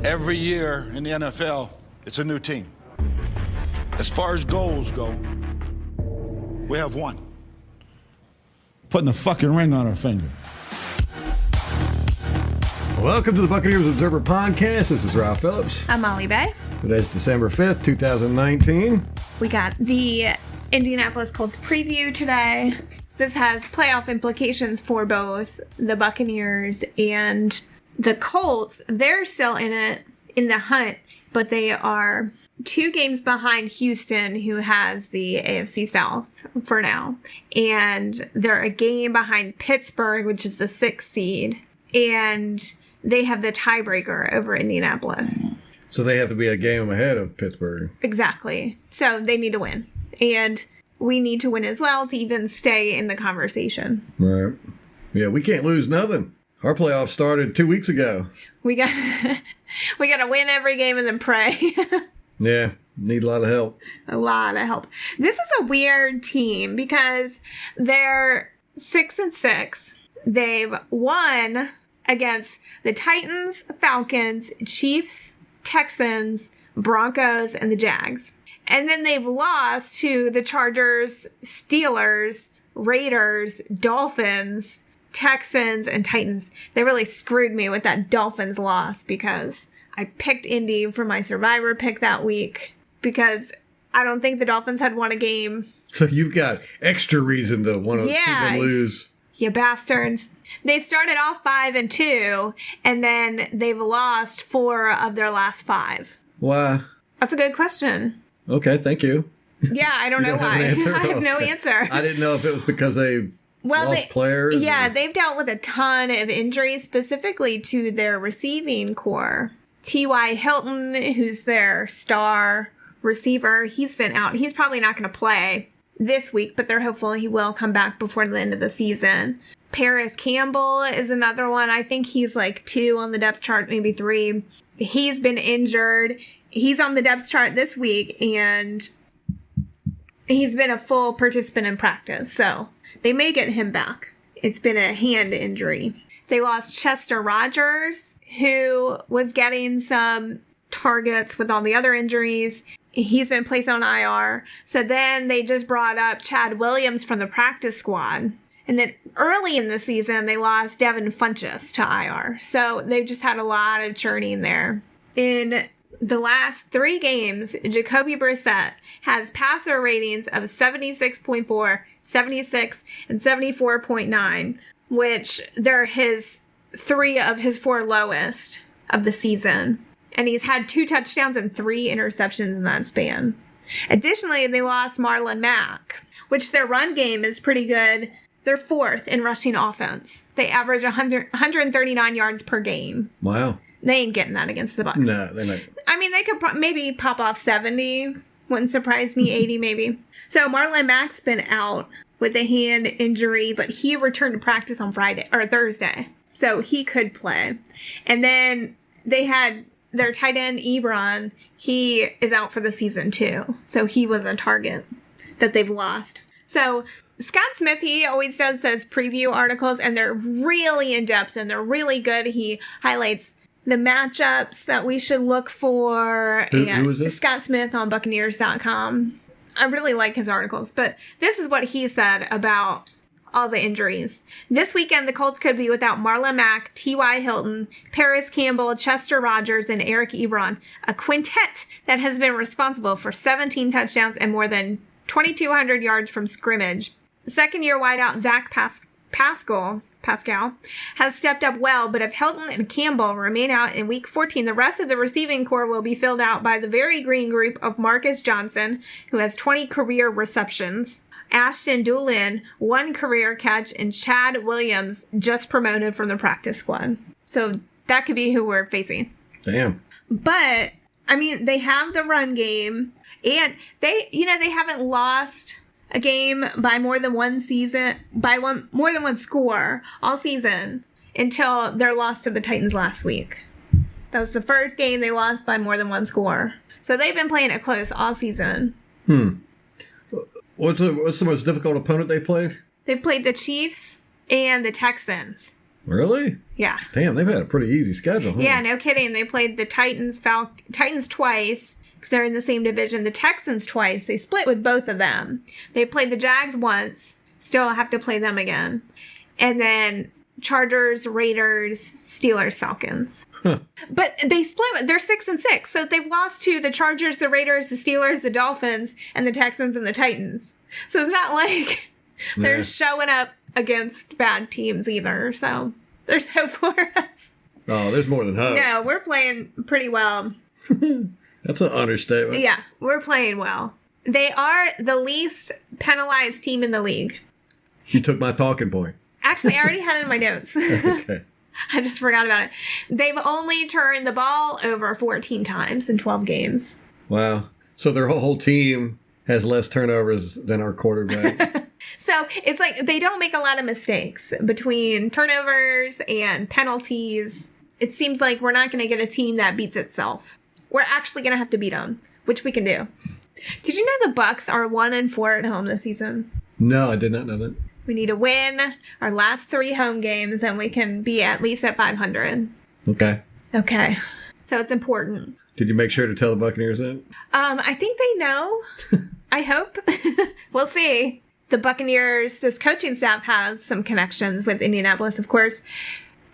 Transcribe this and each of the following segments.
Every year in the NFL, it's a new team. As far as goals go, we have one. Putting a fucking ring on our finger. Welcome to the Buccaneers Observer Podcast. This is Ralph Phillips. I'm Molly Bay. Today's December 5th, 2019. We got the Indianapolis Colts preview today. This has playoff implications for both the Buccaneers and the Colts. They're still in the hunt, but they are 2 games behind Houston, who has the AFC South for now. And they're a game behind Pittsburgh, which is the 6th seed. And they have the tiebreaker over Indianapolis. So they have to be a game ahead of Pittsburgh. Exactly. So they need to win. And we need to win as well to even stay in the conversation. Right. Yeah, we can't lose nothing. Our playoffs started 2 weeks ago. We got to win every game and then pray. Yeah, need a lot of help. A lot of help. This is a weird team because they're 6-6. They've won against the Titans, Falcons, Chiefs, Texans, Broncos, and the Jags. And then they've lost to the Chargers, Steelers, Raiders, Dolphins, Texans, and Titans. They really screwed me with that Dolphins loss because I picked Indy for my Survivor pick that week because I don't think the Dolphins had won a game. So you've got extra reason to want to see them lose. You bastards. They started off 5-2, and then they've lost 4 of their last 5. Why? That's a good question. Okay, thank you. Yeah, I don't know why. I have no answer. I didn't know if it was because they've lost players. Yeah, they've dealt with a ton of injuries, specifically to their receiving core. T.Y. Hilton, who's their star receiver, he's been out. He's probably not going to play this week, but they're hopeful he will come back before the end of the season. Paris Campbell is another one. I think he's like 2 on the depth chart, maybe 3. He's been injured. He's on the depth chart this week, and he's been a full participant in practice, so they may get him back. It's been a hand injury. They lost Chester Rogers, who was getting some targets with all the other injuries. He's been placed on IR. So then they just brought up Chad Williams from the practice squad. And then early in the season, they lost Devin Funchess to IR. So they've just had a lot of churning there. In the last 3 games, Jacoby Brissett has passer ratings of 76.4, 76, and 74.9, which they're 3 of his 4 lowest of the season. And he's had 2 touchdowns and 3 interceptions in that span. Additionally, they lost Marlon Mack, which their run game is pretty good. They're 4th in rushing offense. They average 139 yards per game. Wow. They ain't getting that against the Bucs. No, they're not. I mean, they could maybe pop off 70. Wouldn't surprise me. 80 maybe. So Marlon Mack's been out with a hand injury, but he returned to practice on Thursday. So he could play. And then they had their tight end, Ebron. He is out for the season too. So he was a target that they've lost. So Scott Smith, he always does those preview articles, and they're really in-depth, and they're really good. He highlights the matchups that we should look for. Who is this? Scott Smith on Buccaneers.com. I really like his articles, but this is what he said about all the injuries. This weekend, the Colts could be without Marlon Mack, T.Y. Hilton, Paris Campbell, Chester Rogers, and Eric Ebron, a quintet that has been responsible for 17 touchdowns and more than 2,200 yards from scrimmage. Second-year wideout Zach Pascal has stepped up well, but if Hilton and Campbell remain out in Week 14, the rest of the receiving core will be filled out by the very green group of Marcus Johnson, who has 20 career receptions, Ashton Doolin, 1 career catch, and Chad Williams, just promoted from the practice squad. So that could be who we're facing. Damn. But, I mean, they have the run game, and they haven't lost a game by more than one score all season until their loss to the Titans last week. That was the first game they lost by more than 1 score. So they've been playing it close all season. What's the most difficult opponent they played? They played the Chiefs and the Texans. Really? Yeah. Damn, they've had a pretty easy schedule, huh? Yeah, no kidding. They played the Titans twice, because they're in the same division. The Texans twice. They split with both of them. They played the Jags once. Still have to play them again. And then Chargers, Raiders, Steelers, Falcons. Huh. But they split. They're 6-6. So they've lost to the Chargers, the Raiders, the Steelers, the Dolphins, and the Texans and the Titans. So it's not like they're showing up against bad teams either. So there's hope for us. Oh, there's more than hope. No, we're playing pretty well. That's an understatement. Yeah, we're playing well. They are the least penalized team in the league. You took my talking point. Actually, I already had it in my notes. Okay. I just forgot about it. They've only turned the ball over 14 times in 12 games. Wow. So their whole team has less turnovers than our quarterback. So it's like they don't make a lot of mistakes between turnovers and penalties. It seems like we're not going to get a team that beats itself. We're actually going to have to beat them, which we can do. Did you know the Bucs are 1-4 at home this season? No, I did not know that. We need to win our last 3 home games, and we can be at least at 500. Okay. Okay. So it's important. Did you make sure to tell the Buccaneers that? I think they know. I hope. We'll see. The Buccaneers, this coaching staff has some connections with Indianapolis, of course.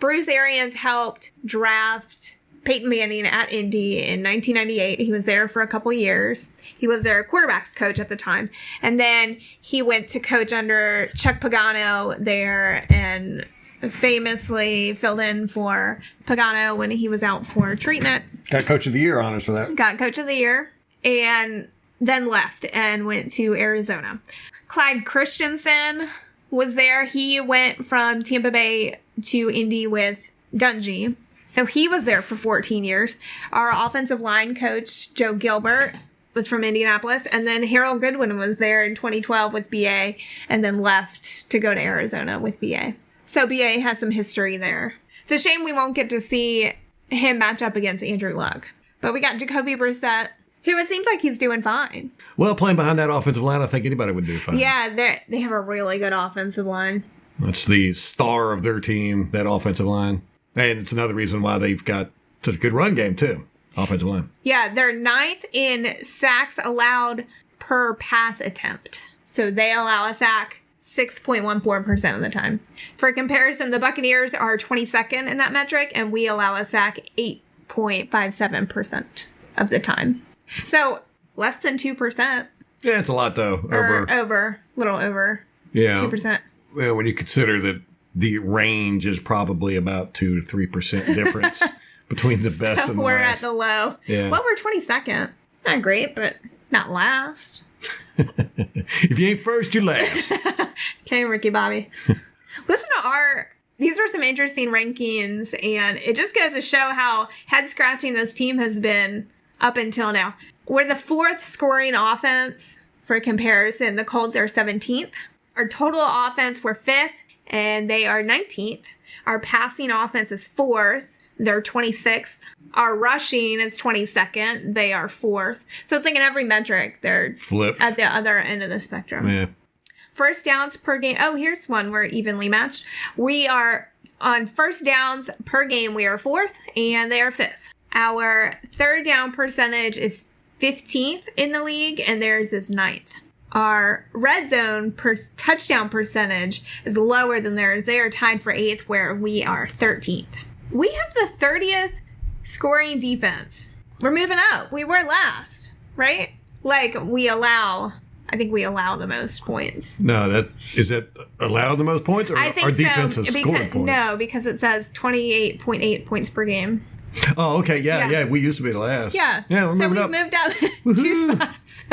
Bruce Arians helped draft Peyton Manning at Indy in 1998. He was there for a couple years. He was their quarterbacks coach at the time. And then he went to coach under Chuck Pagano there and famously filled in for Pagano when he was out for treatment. Got Coach of the Year honors for that. Got Coach of the Year and then left and went to Arizona. Clyde Christensen was there. He went from Tampa Bay to Indy with Dungy. So he was there for 14 years. Our offensive line coach, Joe Gilbert, was from Indianapolis. And then Harold Goodwin was there in 2012 with BA and then left to go to Arizona with BA. So BA has some history there. It's a shame we won't get to see him match up against Andrew Luck. But we got Jacoby Brissett, who it seems like he's doing fine. Well, playing behind that offensive line, I think anybody would do fine. Yeah, they have a really good offensive line. That's the star of their team, that offensive line. And it's another reason why they've got such a good run game, too. Offensive line. Yeah, they're 9th in sacks allowed per pass attempt. So they allow a sack 6.14% of the time. For comparison, the Buccaneers are 22nd in that metric, and we allow a sack 8.57% of the time. So less than 2%. Yeah, it's a lot, though. Little over. Yeah. 2%. Well, when you consider that the range is probably about 2 to 3% difference between the best and the we're last. at the low. Yeah. Well, we're 22nd. Not great, but not last. If you ain't first, you're last. Okay, Ricky Bobby. Listen to these are some interesting rankings, and it just goes to show how head-scratching this team has been up until now. We're the 4th scoring offense. For comparison, the Colts are 17th. Our total offense, we're 5th, and they are 19th. Our passing offense is 4th. They're 26th. Our rushing is 22nd. They are 4th. So it's like in every metric, they're flipped at the other end of the spectrum. Yeah. First downs per game. Oh, here's one. We're evenly matched. We are on first downs per game. We are 4th, and they are 5th. Our third down percentage is 15th in the league, and theirs is 9th. Our red zone touchdown percentage is lower than theirs. They are tied for 8th, where we are 13th. We have the 30th scoring defense. We're moving up. We were last, right? Like, I think we allow the most points. No, is that allow the most points? Or I think our defense has scored points? No, because it says 28.8 points per game. Oh, okay. Yeah. We used to be the last. Yeah. Yeah, we're moving up. So we've moved up 2 spots.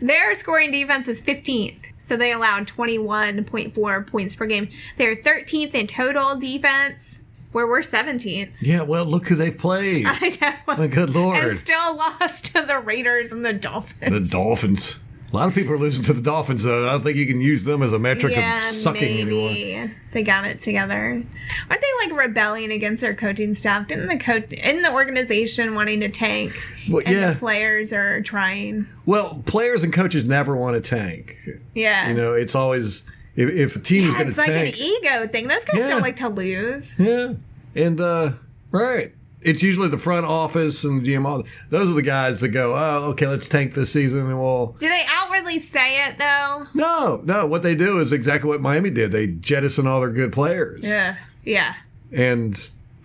Their scoring defense is 15th. So they allowed 21.4 points per game. They're 13th in total defense, where we're 17th. Yeah, well, look who they played. I know. My good Lord. And still lost to the Raiders and the Dolphins. The Dolphins. A lot of people are losing to the Dolphins, though. I don't think you can use them as a metric of sucking anymore. They got it together. Aren't they like rebelling against their coaching staff? Didn't the organization wanting to tank? Well, and the players are trying. Well, players and coaches never want to tank. Yeah. It's always if a team is going to It's like tank, an ego thing. Those guys don't like to lose. yeah, and right. It's usually the front office and the GM. Those are the guys that go, oh, okay, let's tank this season and we'll... Do they outwardly say it, though? No. What they do is exactly what Miami did. They jettison all their good players. Yeah. And,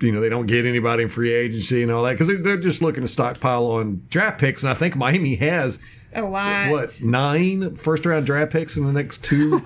they don't get anybody in free agency and all that because they're just looking to stockpile on draft picks. And I think Miami has... A lot. 9 first-round draft picks in the next 2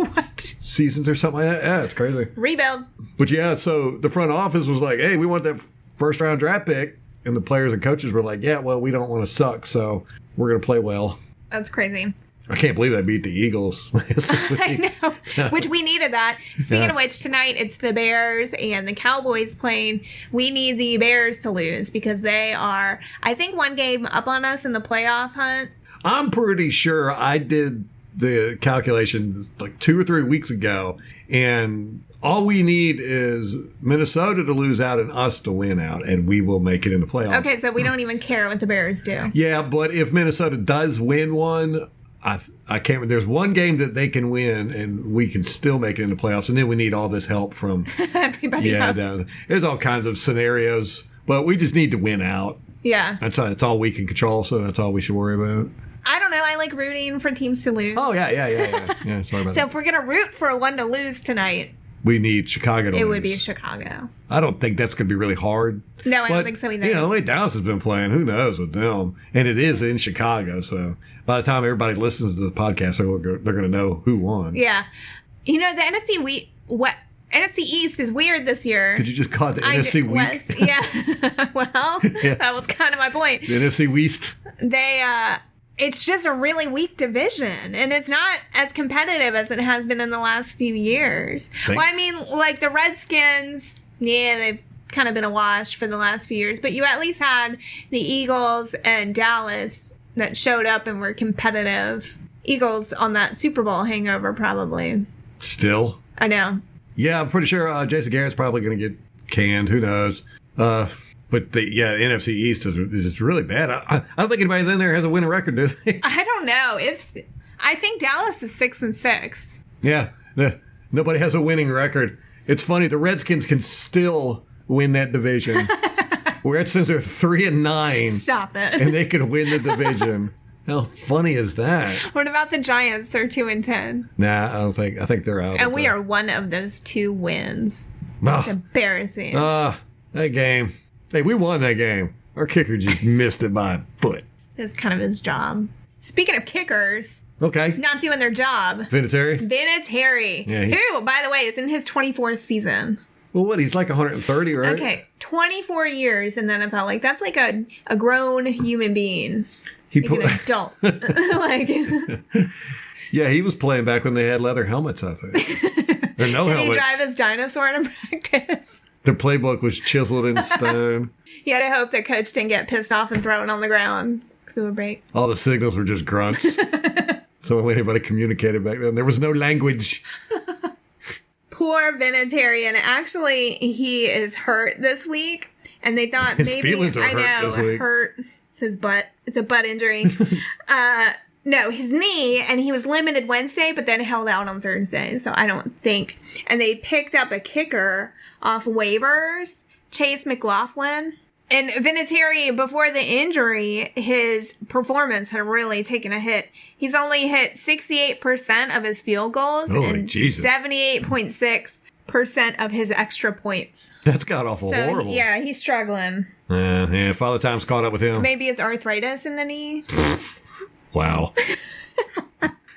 seasons or something like that? Yeah, it's crazy. Rebuild. But yeah, so the front office was like, hey, we want that first-round draft pick. And the players and coaches were like, yeah, well, we don't want to suck, so we're going to play well. That's crazy. I can't believe they beat the Eagles. I know, which we needed that. Speaking of which, tonight it's the Bears and the Cowboys playing. We need the Bears to lose because they are, I think, 1 game up on us in the playoff hunt. I'm pretty sure I did the calculations like 2 or 3 weeks ago, and all we need is Minnesota to lose out and us to win out, and we will make it in the playoffs. Okay, so we don't even care what the Bears do. Yeah, but if Minnesota does win one, I can't. There's 1 game that they can win, and we can still make it in the playoffs, and then we need all this help from everybody else. There's all kinds of scenarios, but we just need to win out. Yeah, that's all we can control, so that's all we should worry about. I don't know. I like rooting for teams to lose. Oh, yeah. Sorry about that. So if we're going to root for a 1 to lose tonight, we need Chicago to lose. It would be Chicago. I don't think that's going to be really hard. No, I don't think so either. The way Dallas has been playing, who knows with them? And it is in Chicago, so by the time everybody listens to the podcast, they're going to know who won. Yeah. The NFC NFC East is weird this year. Could you just call it the NFC West? Yeah. Well, that was kind of my point. The NFC West. It's just a really weak division, and it's not as competitive as it has been in the last few years. Well, I mean, like the Redskins, they've kind of been a wash for the last few years, but you at least had the Eagles and Dallas that showed up and were competitive. Eagles on that Super Bowl hangover, probably. Still? I know. Yeah, I'm pretty sure Jason Garrett's probably going to get canned. Who knows? But the NFC East is really bad. I don't think anybody in there has a winning record, do they? I don't know. I think Dallas is 6-6. Yeah, nobody has a winning record. It's funny. The Redskins can still win that division. Redskins are 3-9. Stop it. And they could win the division. How funny is that? What about the Giants? They're 2-10. Nah, I don't think. I think they're out. And we are one of those 2 wins. It's embarrassing. That game. Hey, we won that game. Our kicker just missed it by a foot. It's kind of his job. Speaking of kickers, okay, not doing their job. Vinatieri? Yeah, who, by the way, is in his 24th season. Well, what? He's like 130, right? Okay, 24 years in the NFL. Like, that's like a grown human being. An adult. Yeah, he was playing back when they had leather helmets, I think. Or no helmets. Did he drive his dinosaur in practice? The playbook was chiseled in stone. You had to hope that coach didn't get pissed off and throw it on the ground because it would break. All the signals were just grunts. So when anybody communicated back then, there was no language. Poor Vinatieri. And actually, he is hurt this week. And they thought his maybe, feelings are hurt this week. It's his butt. It's a butt injury. No, his knee, and he was limited Wednesday, but then held out on Thursday. So I don't think. And they picked up a kicker off waivers, Chase McLaughlin. And Vinatieri, before the injury, his performance had really taken a hit. He's only hit 68% of his field goals and 78.6% of his extra points. That's god awful horrible. Yeah, he's struggling. Yeah, Father Time's caught up with him. Maybe it's arthritis in the knee. Wow.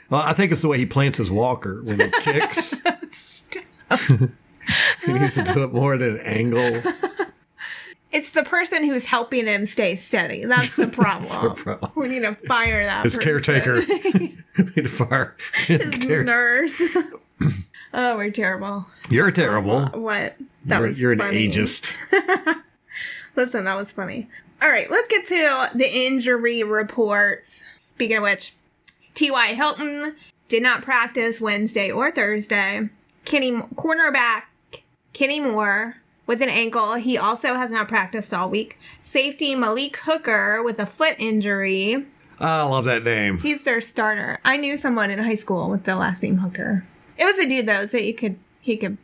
Well, I think it's the way he plants his walker when he kicks. He needs to do it more at an angle. It's the person who's helping him stay steady. That's the problem. That's the problem. We need to fire that His person. Caretaker. We need to fire his nurse. Oh, we're terrible. You're terrible. What? You're an ageist. Listen, that was funny. All right, let's get to the injury reports. Speaking of which, T.Y. Hilton did not practice Wednesday or Thursday. Cornerback Kenny Moore with an ankle. He also has not practiced all week. Safety Malik Hooker with a foot injury. I love that name. He's their starter. I knew someone in high school with the last name Hooker. It was a dude, though, so he could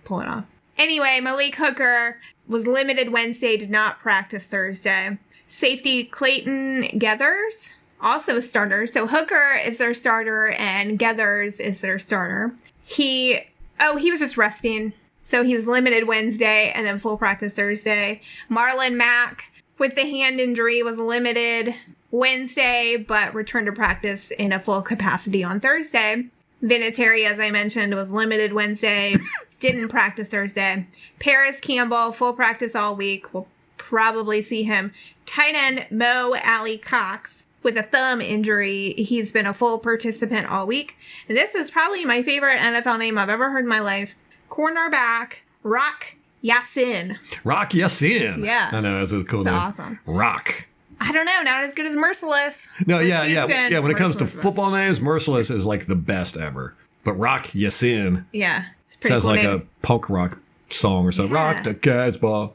pull it off. Anyway, Malik Hooker was limited Wednesday, did not practice Thursday. Safety Clayton Geathers, also a starter. So Hooker is their starter and Geathers is their starter. He was just resting. So he was limited Wednesday and then full practice Thursday. Marlon Mack with the hand injury was limited Wednesday, but returned to practice in a full capacity on Thursday. Vinatieri, as I mentioned, was limited Wednesday, didn't practice Thursday. Paris Campbell, full practice all week. We'll probably see him. Tight end Mo Alley Cox with a thumb injury. He's been a full participant all week. And this is probably my favorite NFL name I've ever heard in my life. Cornerback Rock Ya-Sin. Rock Ya-Sin. Yeah. I know, that's a cool name. Awesome. Rock. I don't know, not as good as Merciless. No, yeah. Houston, When it comes to Merciless. football names, Merciless is like the best ever. But Rock Ya-Sin Yeah, it's a pretty sounds cool like name. a punk rock song or something. Yeah. Rock the Casbah.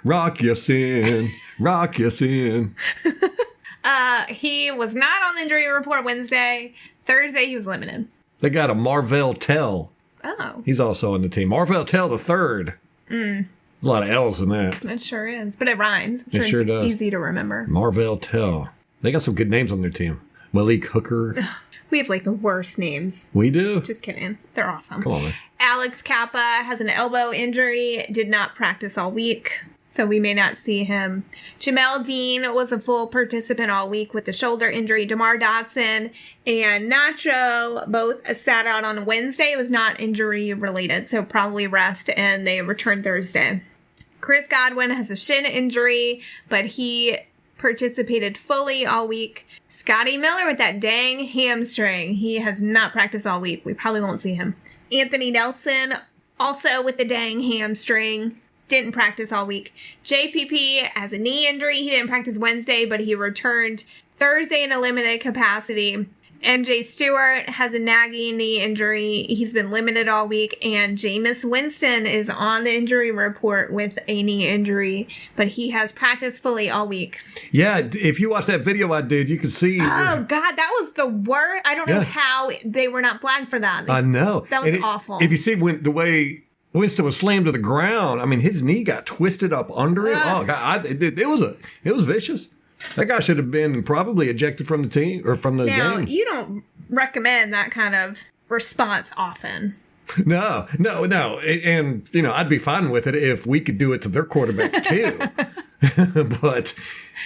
Rock Ya-Sin. Rock Ya-Sin. He was not on the injury report Wednesday. Thursday, he was limited. They got a Marvell Tell. Oh, He's also on the team. Marvell Tell the third. There's a lot of L's in that. it sure is. But it rhymes. I'm It sure it's does. easy to remember. Marvell Tell. They got some good names on their team. Malik Hooker. We have like the worst names. We do? Just kidding. They're awesome. Come on, man. Alex Kappa has an elbow injury, did not practice all week, so we may not see him. Jamel Dean was a full participant all week with the shoulder injury. DeMar Dotson and Nacho both sat out on Wednesday. It was not injury related, so probably rest, and they returned Thursday. Chris Godwin has a shin injury, but he participated fully all week. Scotty Miller with that dang hamstring. He has not practiced all week. We probably won't see him. Anthony Nelson, also with the dang hamstring, didn't practice all week. JPP has a knee injury. He didn't practice Wednesday, but he returned Thursday in a limited capacity. MJ Stewart has a nagging knee injury. He's been limited all week. And Jameis Winston is on the injury report with a knee injury, but he has practiced fully all week. Yeah, if you watch that video I did, you can see. Oh, God, that was the worst. I don't know Yeah. how they were not flagged for that. I know. That was And awful. If you see the way Winston was slammed to the ground, I mean, his knee got twisted up under him. Oh, God, it was vicious. That guy should have been probably ejected from the team or from the Now, game. you don't recommend that kind of response often. No. And, I'd be fine with it if we could do it to their quarterback, too. But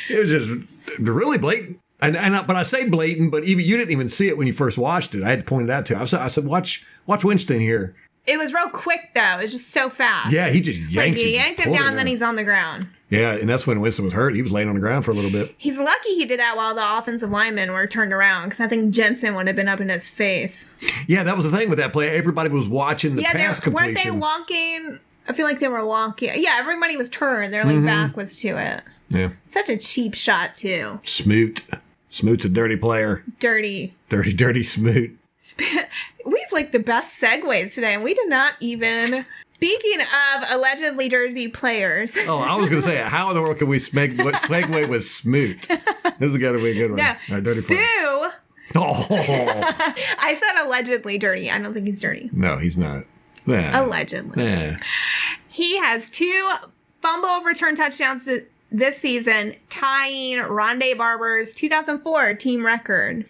it was just really blatant. But I say blatant, but even you didn't even see it when you first watched it. I had to point it out to you. I said, watch Winston here. It was real quick, though. It was just so fast. Yeah, he just yanked, He yanked him down, then he's on the ground. Yeah, and that's when Winston was hurt. He was laying on the ground for a little bit. He's lucky he did that while the offensive linemen were turned around, because I think Jensen would have been up in his face. Yeah, that was the thing with that play. Everybody was watching the pass completion. Weren't they walking? I feel like they were walking. Yeah, everybody was turned. Their back was to it. Yeah. Such a cheap shot, too. Smoot. Smoot's a dirty player. Dirty. Dirty Smoot. We have like the best segues today, and we did not even. Speaking of allegedly dirty players. Oh, I was going to say, how in the world can we segue with Smoot? This has got to be a good one. No, All right, dirty player. Sue. Oh, I said allegedly dirty. I don't think he's dirty. no, he's not. Nah. Allegedly. Nah. He has 2 fumble return touchdowns this season, tying Rondé Barber's 2004 team record.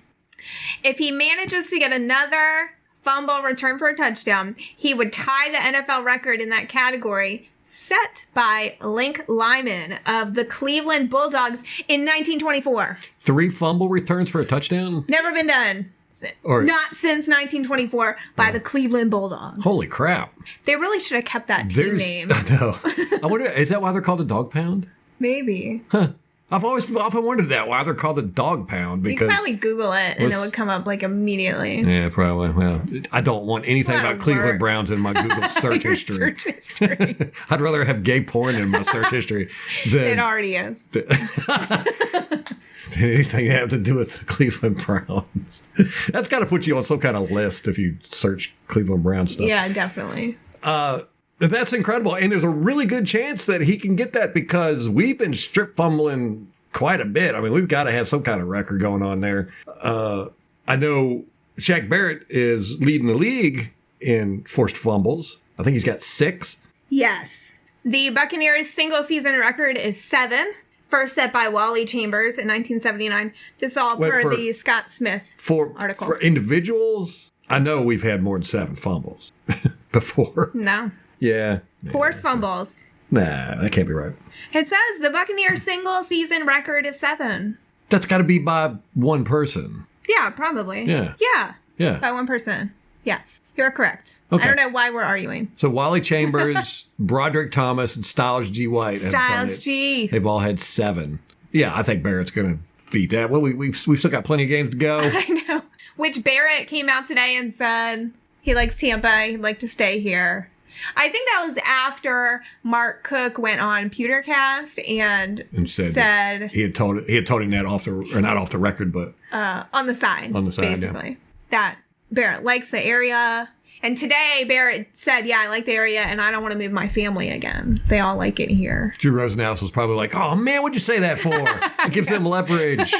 If he manages to get another fumble return for a touchdown, he would tie the NFL record in that category, set by Link Lyman of the Cleveland Bulldogs in 1924. 3 fumble returns for a touchdown? Never been done. Or- Not since 1924 by the Cleveland Bulldogs. Holy crap. They really should have kept that team name. I know. I wonder, is that why they're called the Dog Pound? Maybe. I've often wondered that, why they're called the Dog Pound. You Because could probably Google it and it would come up like immediately. Yeah, probably. Well, I don't want anything Lot about of Cleveland work. Browns in my Google search Your history. search history. I'd rather have gay porn in my search history It than already is. anything that have to do with the Cleveland Browns. That's got to put you on some kind of list if you search Cleveland Browns stuff. Yeah, definitely. That's incredible. And there's a really good chance that he can get that because we've been strip fumbling quite a bit. I mean, we've got to have some kind of record going on there. I know Shaq Barrett is leading the league in forced fumbles. I think he's got 6. Yes. The Buccaneers' single-season record is 7. First set by Wally Chambers in 1979. This all per the Scott Smith article. For individuals, I know we've had more than 7 fumbles before. No. Yeah. Forced fumbles. Nah, that can't be right. It says the Buccaneers' single-season record is 7. That's got to be by one person. Yeah, probably. Yeah. Yeah. By one person. Yes. You're correct. Okay. I don't know why we're arguing. So Wally Chambers, Broderick Thomas, and Styles G. White. Styles G. They've all had 7. Yeah, I think Barrett's going to beat that. Well, we've still got plenty of games to go. I know. Which Barrett came out today and said he likes Tampa. He'd like to stay here. I think that was after Mark Cook went on Pewtercast and said he had told him that not off the record, but on the side, basically, that Barrett likes the area. And today Barrett said, "Yeah, I like the area, and I don't want to move my family again. They all like it here." Drew Rosenhaus was probably like, "Oh man, what'd you say that for? It gives them leverage."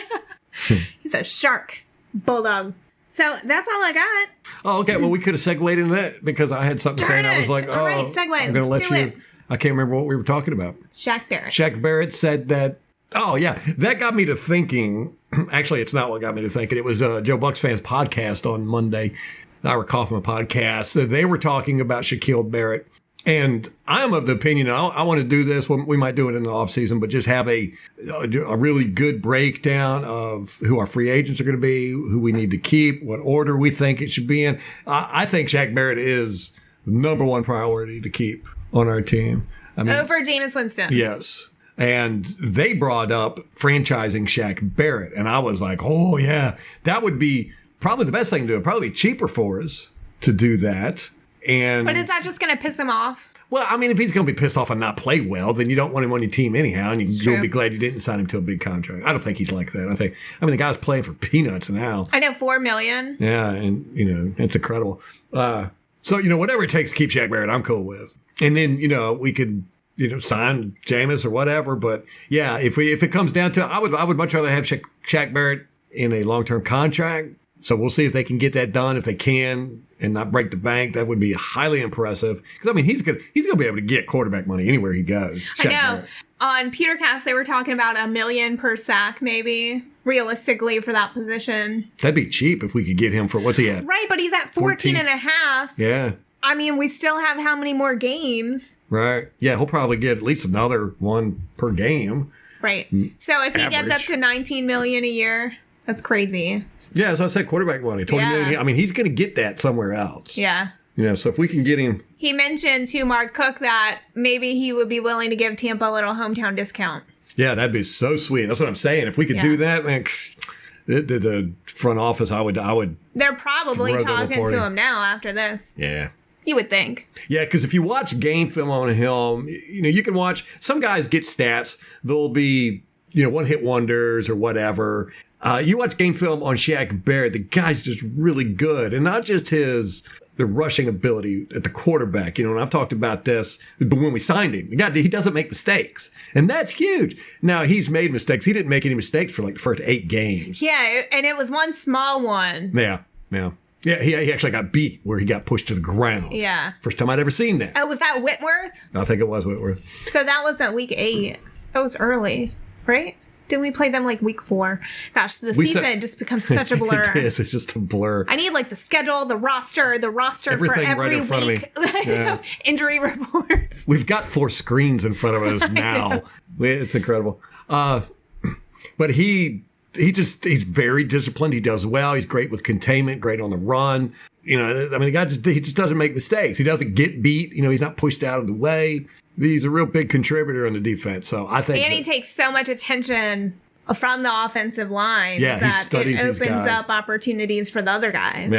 He's a shark bulldog. So that's all I got. Oh, okay. Well, we could have segued into that because I had something to say, and I was like, all right, segue. I'm going to let you. I can't remember what we were talking about. Shaq Barrett. Shaq Barrett said that. Oh, yeah. That got me to thinking. Actually, it's not what got me to thinking. It was Joe Bucs Fans podcast on Monday. Ira Kaufman podcast. They were talking about Shaquille Barrett. And I am of the opinion, I want to do this. We might do it in the offseason, but just have a really good breakdown of who our free agents are going to be, who we need to keep, what order we think it should be in. I think Shaq Barrett is the number one priority to keep on our team. I mean, over Jameis Winston. Yes. And they brought up franchising Shaq Barrett. And I was like, oh, yeah, that would be probably the best thing to do. It'd probably be cheaper for us to do that. But is that just going to piss him off? Well, I mean, if he's going to be pissed off and not play well, then you don't want him on your team anyhow, and you'll be glad you didn't sign him to a big contract. I don't think he's like that. I mean, the guy's playing for peanuts now. I know, $4 million. Yeah, and it's incredible. So whatever it takes to keep Shaq Barrett, I'm cool with. And then we could sign Jameis or whatever. But yeah, if it comes down to it, I would much rather have Shaq Barrett in a long-term contract. So we'll see if they can get that done. If they can and not break the bank, that would be highly impressive. Because, I mean, he's gonna be able to get quarterback money anywhere he goes. I know. On Pewtercast, they were talking about $1 million per sack, maybe, realistically, for that position. That'd be cheap if we could get him for, what's he at? Right, but he's at 14 and a half. Yeah. I mean, we still have how many more games? Right. Yeah, he'll probably get at least another one per game. Right. So if he gets up to $19 million a year, that's crazy. Yeah, as I said, quarterback money, $20 million. I mean, he's going to get that somewhere else. Yeah. So if we can get him. He mentioned to Mark Cook that maybe he would be willing to give Tampa a little hometown discount. Yeah, that'd be so sweet. That's what I'm saying. If we could do that, man, the front office, I would. They're probably talking to him now after this. Yeah. You would think. Yeah, because if you watch game film on him, you can watch. Some guys get stats. They'll be, one-hit wonders or whatever. You watch game film on Shaq Barrett, the guy's just really good. And not just the rushing ability at the quarterback. And I've talked about this when we signed him. He doesn't make mistakes. And that's huge. Now, he's made mistakes. He didn't make any mistakes for like the first 8 games. Yeah, and it was one small one. Yeah. Yeah, he actually got beat where he got pushed to the ground. Yeah. First time I'd ever seen that. Oh, was that Whitworth? I think it was Whitworth. So that wasn't week 8. That was early, right? Didn't we play them like week 4? Gosh, the season just becomes such a blur. It is. It's just a blur. I need like the schedule, the roster everything for every right week. Yeah. Injury reports. We've got 4 screens in front of us now. It's incredible. But he's very disciplined. He does well. He's great with containment, great on the run. The guy he just doesn't make mistakes. He doesn't get beat. He's not pushed out of the way. He's a real big contributor on the defense. So I think. And he takes so much attention from the offensive line that it opens up opportunities for the other guys.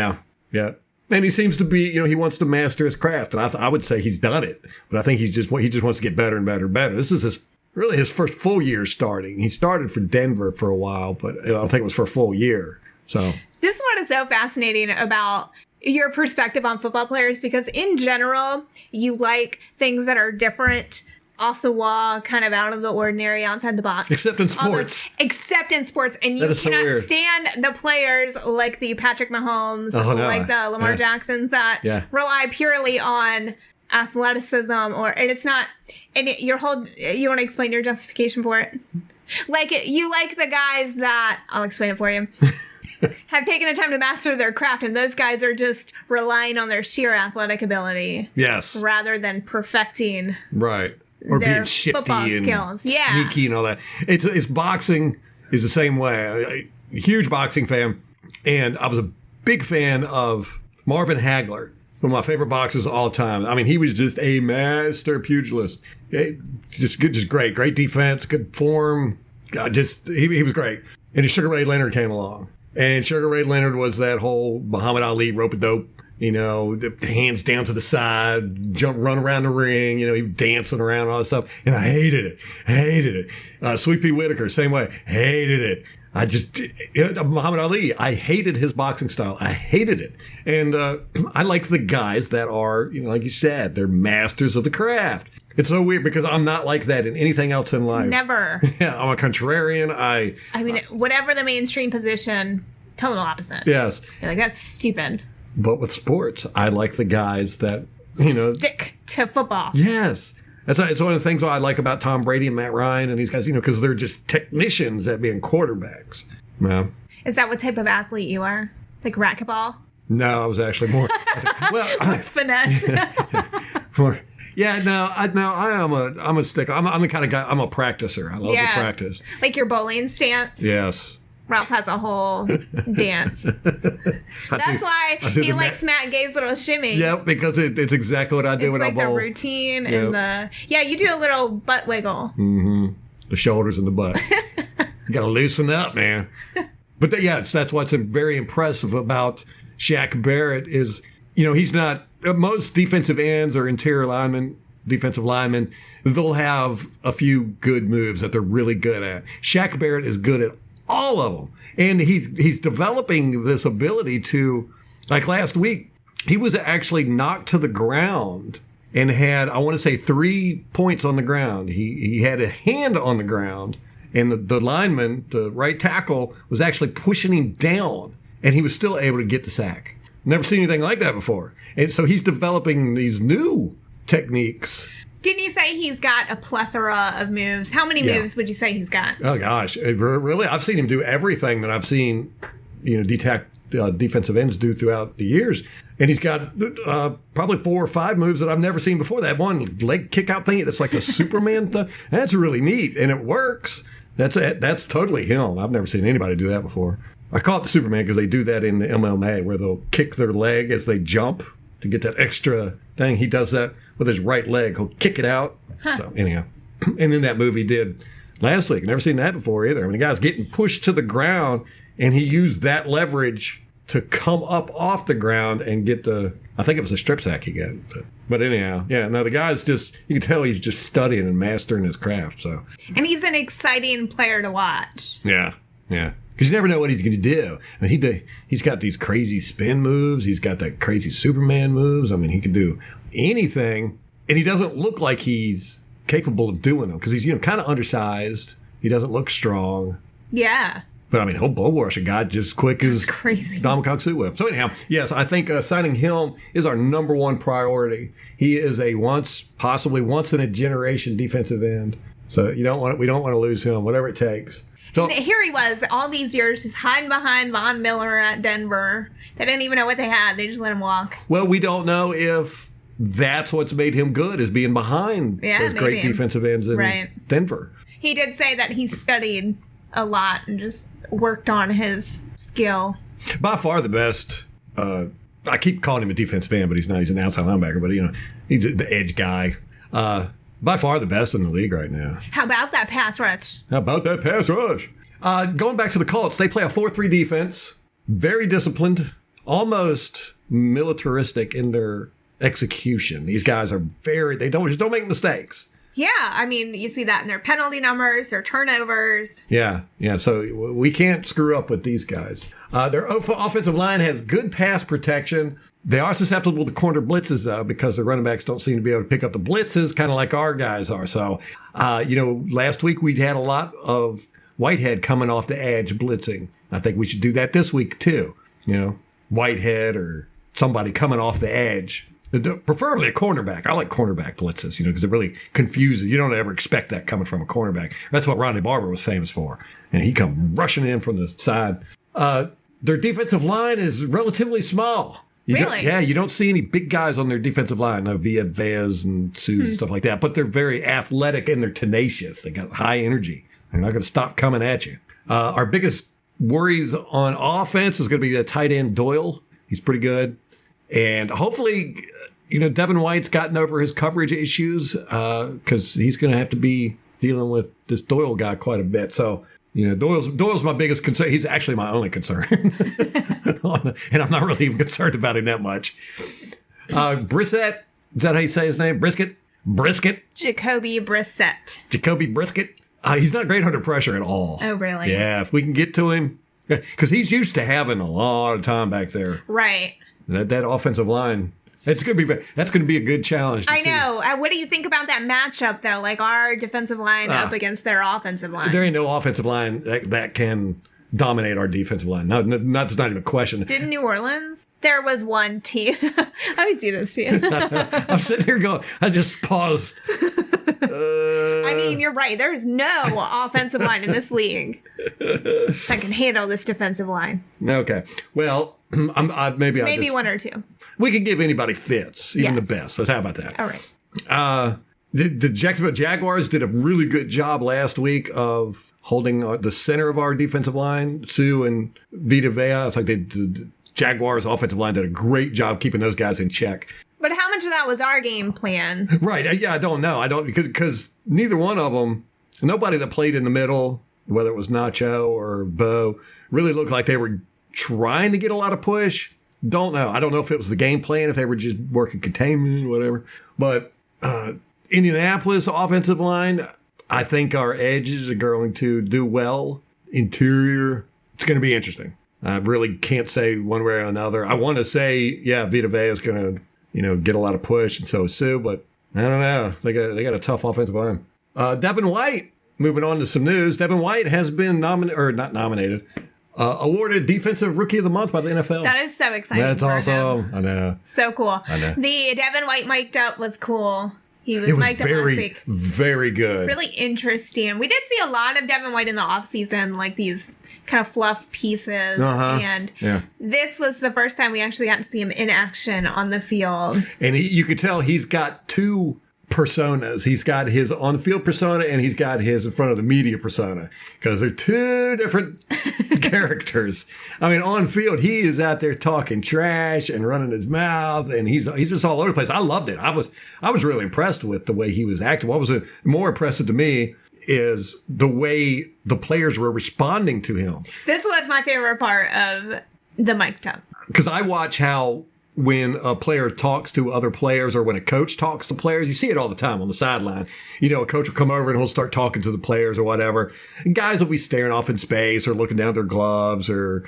Yeah. And he seems to be, he wants to master his craft. And I would say he's done it. But I think he just wants to get better and better and better. This is his first full year starting. He started for Denver for a while, but I don't think it was for a full year. So this is what is so fascinating about your perspective on football players, because in general, you like things that are different off the wall, kind of out of the ordinary, outside the box. Except in sports. Except in sports. And you That is so cannot weird. stand the players like the Patrick Mahomes, Oh, no. like the Lamar Jacksons that rely purely on athleticism and it's not, and you want to explain your justification for it? Like, you like the guys that, I'll explain it for you. Have taken the time to master their craft, and those guys are just relying on their sheer athletic ability. Yes. Rather than perfecting Right. Or their being shifty football and skills. Yeah. sneaky and all that. It's boxing is the same way. A huge boxing fan. And I was a big fan of Marvin Hagler, one of my favorite boxers of all time. I mean, he was just a master pugilist. Just good, just great. Great defense, good form. God, he was great. And Sugar Ray Leonard came along. And Sugar Ray Leonard was that whole Muhammad Ali rope-a-dope, the hands down to the side, run around the ring, he was dancing around and all that stuff. And I hated it. Sweet Pea Whitaker, same way. Hated it. Muhammad Ali, I hated his boxing style. I hated it. And I like the guys that are, like you said, they're masters of the craft. It's so weird because I'm not like that in anything else in life. Never. Yeah, I'm a contrarian. I mean, whatever the mainstream position, total opposite. Yes. You're like, that's stupid. But with sports, I like the guys that, stick to football. Yes. It's one of the things I like about Tom Brady and Matt Ryan and these guys, because they're just technicians at being quarterbacks. Yeah. Is that what type of athlete you are? Like racquetball? No, I was actually more. Finesse. Yeah, I'm a sticker. I'm the kind of guy. I'm a practicer. I love to practice. Like your bowling stance. Yes. Ralph has a whole dance. That's why he likes Matt Gay's little shimmy. Yep, because it's exactly what I do when I bowl. It's like the routine and you do a little butt wiggle. Mm-hmm. The shoulders and the butt. You got to loosen up, man. But that's what's very impressive about Shaq Barrett is, he's not. Most defensive ends or interior defensive linemen, they'll have a few good moves that they're really good at. Shaq Barrett is good at all of them. And he's developing this ability to, like last week, he was actually knocked to the ground and had, I want to say, 3 points on the ground. He had a hand on the ground, and the lineman, the right tackle, was actually pushing him down, and he was still able to get the sack. Never seen anything like that before. And so he's developing these new techniques. Didn't you say he's got a plethora of moves? How many moves would you say he's got? Oh, gosh. Really? I've seen him do everything that I've seen, defensive ends do throughout the years. And he's got probably 4 or 5 moves that I've never seen before. That one leg kick out thing, that's like a Superman thing. That's really neat, and it works. That's totally him. I've never seen anybody do that before. I call it the Superman because they do that in the MMA where they'll kick their leg as they jump to get that extra thing. He does that with his right leg. He'll kick it out. Huh. So anyhow, and then that move he did last week. Never seen that before either. I mean, the guy's getting pushed to the ground, and he used that leverage to come up off the ground and get I think it was a strip sack he got. But anyhow, the guy's just, you can tell he's just studying and mastering his craft. So. And he's an exciting player to watch. Yeah. Because you never know what he's going to do. I mean, he's got these crazy spin moves. He's got that crazy Superman moves. I mean, he can do anything. And he doesn't look like he's capable of doing them because he's, kind of undersized. He doesn't look strong. Yeah. But, I mean, he'll bull rush a guy just quick as Dominic Suit Whip. So, anyhow, yes, I think signing him is our number one priority. He is a possibly once in a generation defensive end. So we don't want to lose him, whatever it takes. So, and here he was all these years just hiding behind Von Miller at Denver. They didn't even know what they had. They just let him walk. Well, we don't know if that's what's made him good, is being behind those great defensive ends in Denver. He did say that he studied a lot and just worked on his skill. By far the best. I keep calling him a defensive end, but he's not. He's an outside linebacker, but he's the edge guy. By far the best in the league right now. How about that pass rush? Going back to the Colts, they play a 4-3 defense. Very disciplined. Almost militaristic in their execution. These guys are they don't make mistakes. Yeah, I mean, you see that in their penalty numbers, their turnovers. Yeah. So we can't screw up with these guys. Their offensive line has good pass protection. They are susceptible to corner blitzes, though, because the running backs don't seem to be able to pick up the blitzes, kind of like our guys are. So, last week we had a lot of Whitehead coming off the edge blitzing. I think we should do that this week, too. Whitehead or somebody coming off the edge. Preferably a cornerback. I like cornerback blitzes, because it really confuses. You don't ever expect that coming from a cornerback. That's what Ronnie Barber was famous for. And he come rushing in from the side. Their defensive line is relatively small. Really? You don't see any big guys on their defensive line, Vez and Sue and stuff like that. But they're very athletic and they're tenacious. They got high energy. They're not going to stop coming at you. Our biggest worries on offense is going to be the tight end Doyle. He's pretty good. And hopefully, Devin White's gotten over his coverage issues because he's going to have to be dealing with this Doyle guy quite a bit. So, Doyle's my biggest concern. He's actually my only concern. And I'm not really even concerned about him that much. Brissett, is that how you say his name? Brisket? Jacoby Brissett. He's not great under pressure at all. Oh, really? Yeah, if we can get to him. Because he's used to having a lot of time back there. Right. That offensive line, that's going to be a good challenge to see. I know. What do you think about that matchup, though? Like our defensive line up against their offensive line? There ain't no offensive line that can dominate our defensive line. No, that's not even a question. Didn't New Orleans? There was one team. I always do this to you. I'm sitting here going, I just paused. I mean, you're right. There's no offensive line in this league that can handle this defensive line. Okay. Well, maybe one or two. We can give anybody fits, even the best. So how about that? All right. The Jacksonville Jaguars did a really good job last week of holding the center of our defensive line, Sue and Vita Vea. It's like the Jaguars offensive line did a great job keeping those guys in check. But how much of that was our game plan? Right. Yeah, I don't know. Because neither one of them, nobody that played in the middle, whether it was Nacho or Bo, really looked like they were trying to get a lot of push. Don't know. I don't know if it was the game plan, if they were just working containment or whatever. But Indianapolis offensive line, I think our edges are going to do well. Interior, it's going to be interesting. I really can't say one way or another. I want to say, Vita Vea is going to, get a lot of push, and so is Sue, but I don't know. They got a tough offensive line. Devin White, moving on to some news. Devin White has been awarded Defensive Rookie of the Month by the NFL. That is so exciting. That's awesome. I know. So cool. I know. The Devin White mic'd up was cool. He was mic'd up last week. Very good. Really interesting. We did see a lot of Devin White in the offseason, like these kind of fluff pieces. And this was the first time we actually got to see him in action on the field. And you could tell he's got two personas. He's got his on-field persona and he's got his in front of the media persona, because they're two different characters. I mean, on field, he is out there talking trash and running his mouth, and he's just all over the place. I loved it. I was really impressed with the way he was acting. What was more impressive to me is the way the players were responding to him. This was my favorite part of the mic'd up. Because I watch how when a player talks to other players or when a coach talks to players, you see it all the time on the sideline. A coach will come over and he'll start talking to the players or whatever. And guys will be staring off in space or looking down at their gloves or,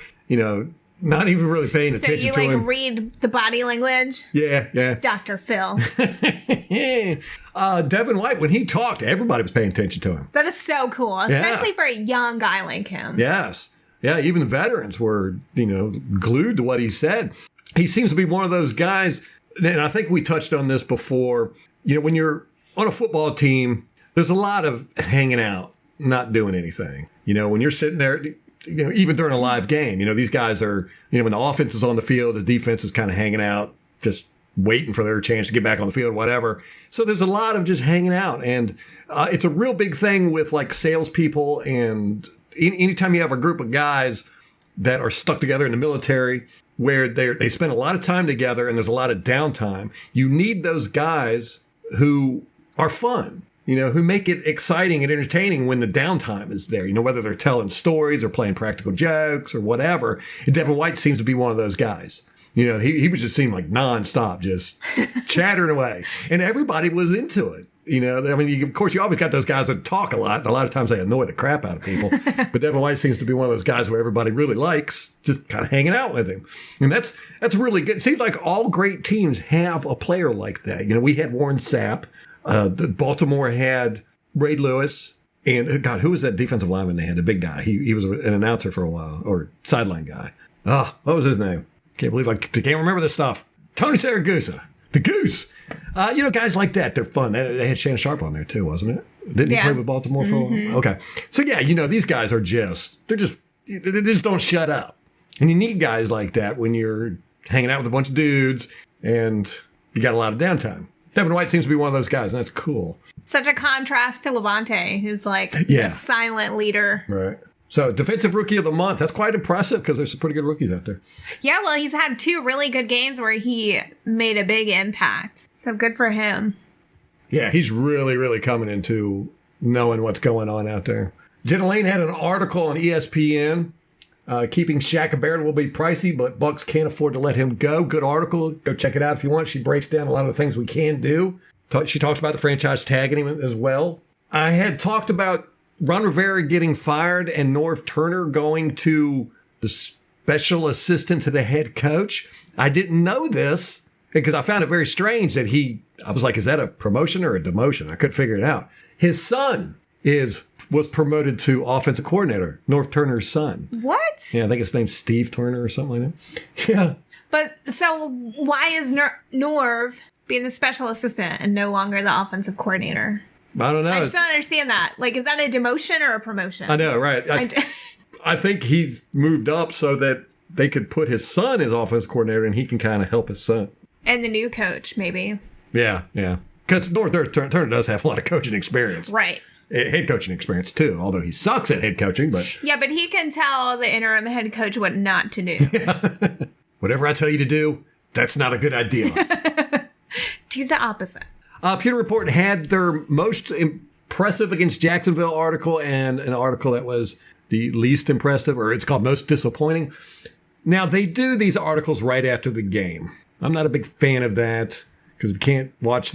not even really paying attention to him. So you read the body language? Yeah. Dr. Phil. Devin White, when he talked, everybody was paying attention to him. That is so cool, especially for a young guy like him. Yes. Yeah, even the veterans were, glued to what he said. He seems to be one of those guys, and I think we touched on this before, when you're on a football team, there's a lot of hanging out, not doing anything. When you're sitting there, even during a live game, these guys are, when the offense is on the field, the defense is kind of hanging out, just waiting for their chance to get back on the field, whatever. So there's a lot of just hanging out. And it's a real big thing with like salespeople. And anytime you have a group of guys that are stuck together in the military, where they spend a lot of time together and there's a lot of downtime, you need those guys who are fun, who make it exciting and entertaining when the downtime is there, whether they're telling stories or playing practical jokes or whatever. And Devin White seems to be one of those guys. He was just seemed like nonstop, just chattering away. And everybody was into it. I mean, of course, you always got those guys that talk a lot. And a lot of times they annoy the crap out of people. But Devin White seems to be one of those guys where everybody really likes just kind of hanging out with him. And that's really good. It seems like all great teams have a player like that. We had Warren Sapp. Baltimore had Ray Lewis. And, God, who was that defensive lineman they had? The big guy. He was an announcer for a while, or sideline guy. Oh, what was his name? Can't believe I can't remember this stuff. Tony Saragusa. The Goose. Guys like that, they're fun. They had Shannon Sharp on there too, wasn't it? Didn't he play with Baltimore for a while? Okay. So, these guys are they just don't shut up. And you need guys like that when you're hanging out with a bunch of dudes and you got a lot of downtime. Devin White seems to be one of those guys, and that's cool. Such a contrast to Levante, who's like a silent leader. Right. So, Defensive Rookie of the Month. That's quite impressive because there's some pretty good rookies out there. Yeah, well, he's had 2 really good games where he made a big impact. So, good for him. Yeah, he's really, really coming into knowing what's going on out there. Jenna Lane had an article on ESPN. Keeping Shaq Barrett will be pricey, but Bucs can't afford to let him go. Good article. Go check it out if you want. She breaks down a lot of the things we can do. She talks about the franchise tagging him as well. I had talked about Ron Rivera getting fired and Norv Turner going to the special assistant to the head coach. I didn't know this because I found it very strange that I was like, is that a promotion or a demotion? I couldn't figure it out. His son was promoted to offensive coordinator, Norv Turner's son. What? Yeah, I think his name's Steve Turner or something like that. Yeah. But so why is Norv being the special assistant and no longer the offensive coordinator? I don't know. I just don't understand that. Like, is that a demotion or a promotion? I know, right? I think he's moved up so that they could put his son as offensive coordinator and he can kind of help his son. And the new coach, maybe. Yeah. Because Norv Turner does have a lot of coaching experience. Right. Head coaching experience, too, although he sucks at head coaching. But but he can tell the interim head coach what not to do. Yeah. Whatever I tell you to do, that's not a good idea. Do the opposite. Pewter Report had their most impressive against Jacksonville article and an article that was the least impressive, or it's called most disappointing. Now, they do these articles right after the game. I'm not a big fan of that because we can't watch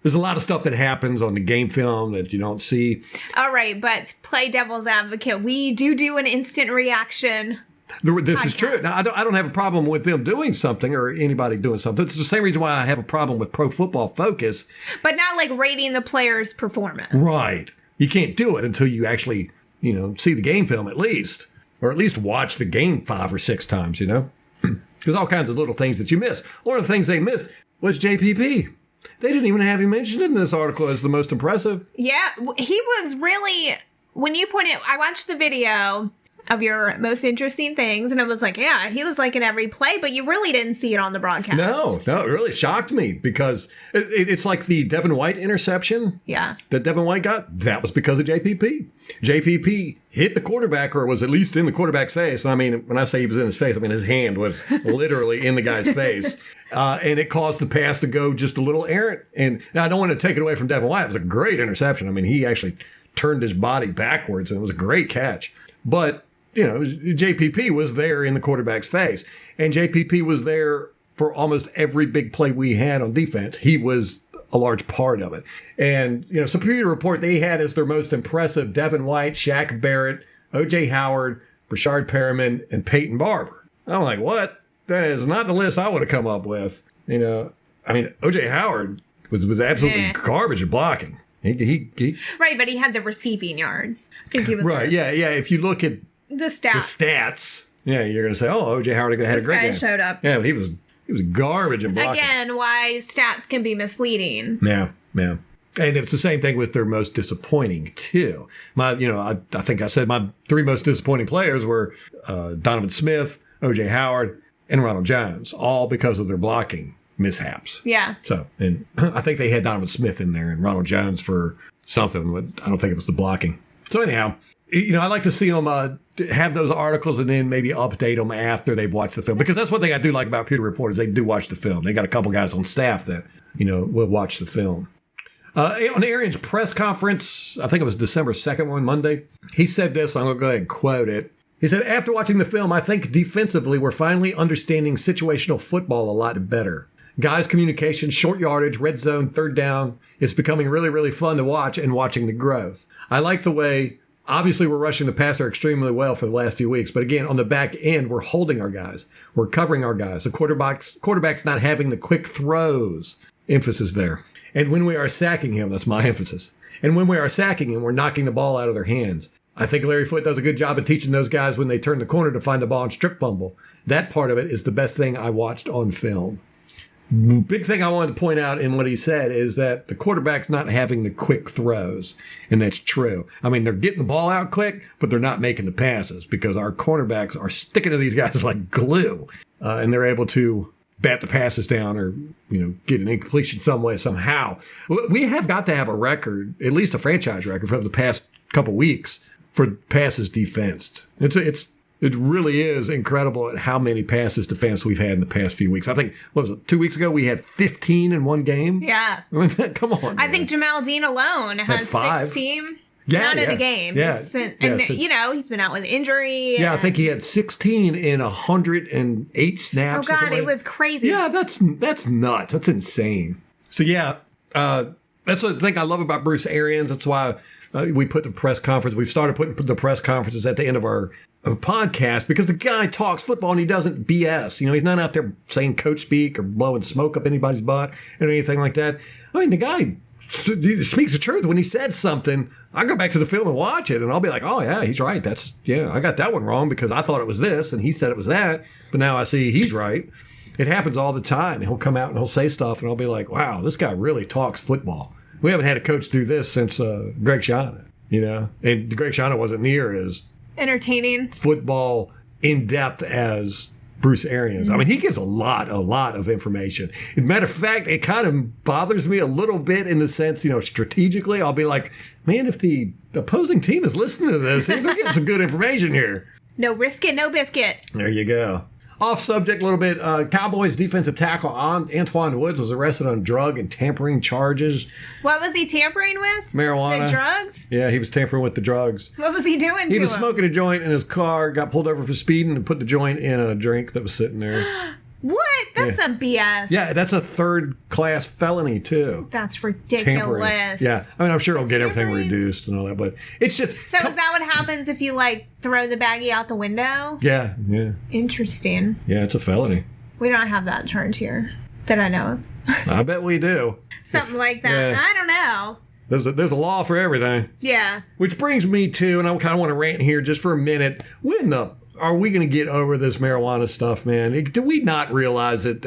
there's a lot of stuff that happens on the game film that you don't see. All right, but play devil's advocate. We do an instant reaction. This is true. Now, I don't have a problem with them doing something or anybody doing something. It's the same reason why I have a problem with Pro Football Focus. But not like rating the player's performance. Right. You can't do it until you actually, see the game film at least. Or at least watch the game 5 or 6 times, There's all kinds of little things that you miss. One of the things they missed was JPP. They didn't even have him mentioned in this article as the most impressive. Yeah, he was really, when you put it, I watched the video of your most interesting things, and it was like, yeah, he was like in every play, but you really didn't see it on the broadcast. No, it really shocked me because it's like the Devin White interception that Devin White got. That was because of JPP. JPP hit the quarterback, or was at least in the quarterback's face. I mean, when I say he was in his face, I mean his hand was literally in the guy's face. And it caused the pass to go just a little errant. And now I don't want to take it away from Devin White. It was a great interception. I mean, he actually turned his body backwards, and it was a great catch. But JPP was there in the quarterback's face. And JPP was there for almost every big play we had on defense. He was a large part of it. And, some Pewter Report, they had as their most impressive Devin White, Shaq Barrett, O.J. Howard, Brashard Perriman, and Peyton Barber. I'm like, what? That is not the list I would have come up with. O.J. Howard was absolutely garbage at blocking. He right, but he had the receiving yards. I think he was right. Yeah. If you look at the stats, yeah, you're going to say, "Oh, O.J. Howard had a great game." Showed up. Yeah, but he was garbage in blocking. Again, why stats can be misleading. Yeah. And it's the same thing with their most disappointing too. I think I said my 3 most disappointing players were Donovan Smith, O.J. Howard, and Ronald Jones, all because of their blocking mishaps. Yeah. So, and I think they had Donovan Smith in there and Ronald Jones for something, but I don't think it was the blocking. So anyhow, I like to see them have those articles and then maybe update them after they've watched the film, because that's one thing I do like about Pewter Report is they do watch the film. They got a couple guys on staff that, will watch the film. On Arians' press conference, I think it was December 2nd, Monday, he said this, I'm going to go ahead and quote it. He said, after watching the film, I think defensively we're finally understanding situational football a lot better. guys' communication, short yardage, red zone, third down. It's becoming really, really fun to watch and watching the growth. I like the way, obviously, we're rushing the passer extremely well for the last few weeks. But again, on the back end, we're holding our guys. We're covering our guys. The quarterback's not having the quick throws. Emphasis there. And when we are sacking him, that's my emphasis. And when we are sacking him, we're knocking the ball out of their hands. I think Larry Foote does a good job of teaching those guys when they turn the corner to find the ball and strip fumble. That part of it is the best thing I watched on film. Big thing I wanted to point out in what he said is that the quarterback's not having the quick throws, and that's true. I mean, they're getting the ball out quick, but they're not making the passes because our cornerbacks are sticking to these guys like glue, and they're able to bat the passes down or, get an incompletion some way, somehow. We have got to have a record, at least a franchise record for the past couple weeks for passes defensed. It really is incredible at how many passes defense we've had in the past few weeks. I think, 2 weeks ago, we had 15 in one game? Yeah. Come on. I think Jamal Dean alone has 16. Not in a game. Yeah. He's been out with injury. Yeah, I think he had 16 in 108 snaps. Oh, God, it was crazy. Yeah, that's nuts. That's insane. So, that's the thing I love about Bruce Arians. That's why we put the press conference. We've started putting the press conferences at the end of our podcast because the guy talks football and he doesn't BS. He's not out there saying coach speak or blowing smoke up anybody's butt or anything like that. I mean, the guy speaks the truth. When he says something, I go back to the film and watch it, and I'll be like, oh, yeah, he's right. I got that one wrong because I thought it was this, and he said it was that, but now I see he's right. It happens all the time. He'll come out and he'll say stuff, and I'll be like, wow, this guy really talks football. We haven't had a coach do this since Greg Schiano, and Greg Schiano wasn't near as entertaining football in-depth as Bruce Arians. I mean, he gives a lot of information. As a matter of fact, it kind of bothers me a little bit in the sense, strategically, I'll be like, man, if the opposing team is listening to this, they're getting some good information here. No risk it, no biscuit. There you go. Off subject a little bit, Cowboys defensive tackle Antwaun Woods was arrested on drug and tampering charges. What was he tampering with? Marijuana. The drugs? Yeah, he was tampering with the drugs. What was he doing He was smoking a joint in his car, got pulled over for speeding, and put the joint in a drink that was sitting there. What? That's a BS. Yeah, that's a third-class felony, too. That's ridiculous. Tampering. Yeah, I mean, I'm sure it'll get everything reduced and all that, but it's just... So is that what happens if you, throw the baggie out the window? Yeah. Interesting. Yeah, it's a felony. We don't have that charge here that I know of. I bet we do. Something like that. Yeah. I don't know. There's a law for everything. Yeah. Which brings me to, and I kind of want to rant here just for a minute, when are we going to get over this marijuana stuff, man? Do we not realize that